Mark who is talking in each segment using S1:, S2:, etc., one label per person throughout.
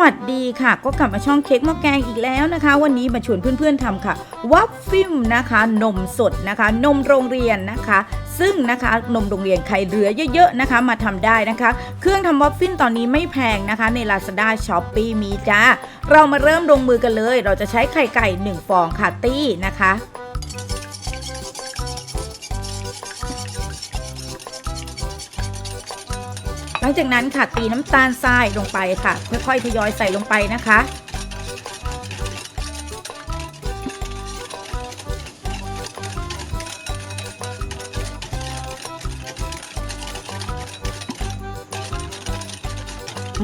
S1: วัสดีค่ะก็กลับมาช่องเค้กหม้อแกงอีกแล้วนะคะวันนี้มาชวนเพื่อนๆทำค่ะวัฟฟิลนะคะนมสดนะคะนมโรงเรียนนะคะซึ่งนะคะนมโรงเรียนใครเหลือเยอะๆนะคะมาทำได้นะคะเครื่องทำวัฟฟิลตอนนี้ไม่แพงนะคะใน Lazada Shopee มีจ้าเรามาเริ่มลงมือกันเลยเราจะใช้ไข่ไก่1ฟองค่ะตี้นะคะหลังจากนั้นค่ะตีน้ำตาลทรายลงไปค่ะค่อยๆทยอยใส่ลงไปนะคะ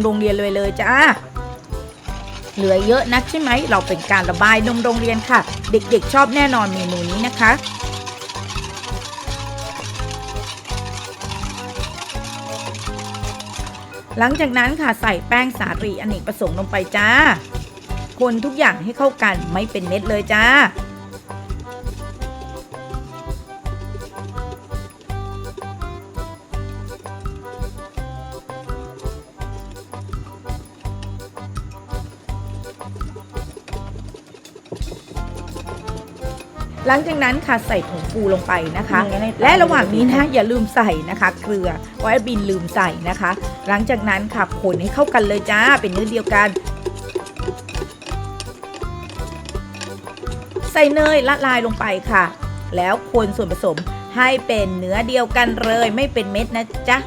S1: โรงเรียนเลยจ้าเหลือเยอะนักใช่ไหมเราเป็นการระบายนมโรงเรียนค่ะเด็กๆชอบแน่นอนเมนูนี้นะคะหลังจากนั้นค่ะใส่แป้งสาลีอเนกประสงค์ลงไปจ้าคนทุกอย่างให้เข้ากันไม่เป็นเม็ดเลยจ้าหลังจากนั้นค่ะใส่ผงฟูลงไปนะคะและระหว่างนี้นะอย่าลืมใส่นะคะเกลือเพราะแอดบินลืมใส่นะคะหลังจากนั้นค่ะคนให้เข้ากันเลยจ้าเป็นเนื้อเดียวกันใส่เนยละลายลงไปค่ะแล้วคนส่วนผสมให้เป็นเนื้อเดียวกันเลยไม่เป็นเม็ดนะจ๊ะ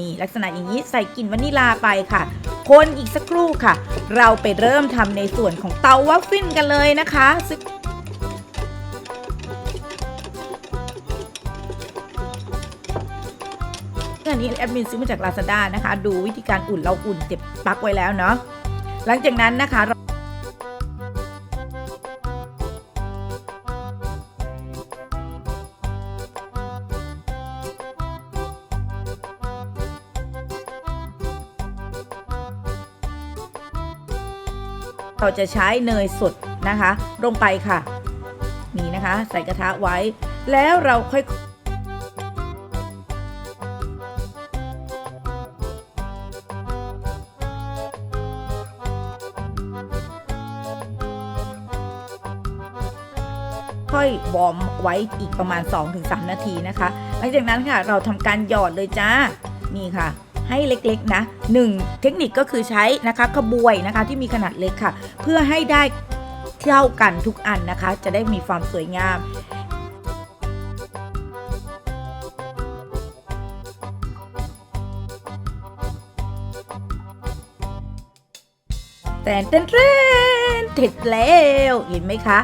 S1: นี่ลักษณะอย่างนี้ใส่กลิ่นวานิลลาไปค่ะคนอีกสักครู่ค่ะเราไปเริ่มทำในส่วนของเตาวัฟฟิลกันเลยนะคะอันนี้แอดมินซื้อมาจาก Lazada นะคะดูวิธีการอุ่นเราอุ่นเก็บปลั๊กไว้แล้วเนาะหลังจากนั้นนะคะเราจะใช้เนยสดนะคะลงไปค่ะนี่นะคะใส่กระทะไว้แล้วเราค่อยวอร์มไว้อีกประมาณ 2-3 นาทีนะคะหลังจากนั้นค่ะเราทำการหยอดเลยจ้านี่ค่ะให้เล็กๆนะ1เทคนิคก็คือใช้นะคะกระบวยนะคะที่มีขนาดเล็กค่ะเพื่อให้ได้เท่ากันทุกอันนะคะจะได้มีความสวยงามแต่เต้นเสร็จแล้วเห็นไหมคะ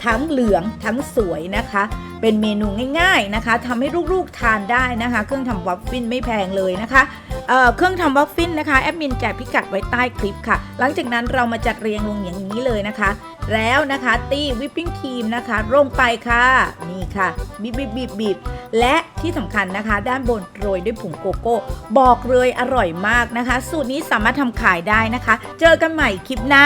S1: ทั้งเหลืองทั้งสวยนะคะเป็นเมนูง่ายๆนะคะทำให้ลูกๆทานได้นะคะเครื่องทำวัฟฟิลไม่แพงเลยนะคะเครื่องทำวัฟฟิลนะคะแอดมินแจกพิกัดไว้ใต้คลิปค่ะหลังจากนั้นเรามาจัดเรียงลงอย่างนี้เลยนะคะแล้วนะคะตีวิปปิ้งครีมนะคะลงไปค่ะนี่ค่ะบีบและที่สำคัญนะคะด้านบนโรยด้วยผงโกโก้บอกเลยอร่อยมากนะคะสูตรนี้สามารถทำขายได้นะคะเจอกันใหม่คลิปหน้า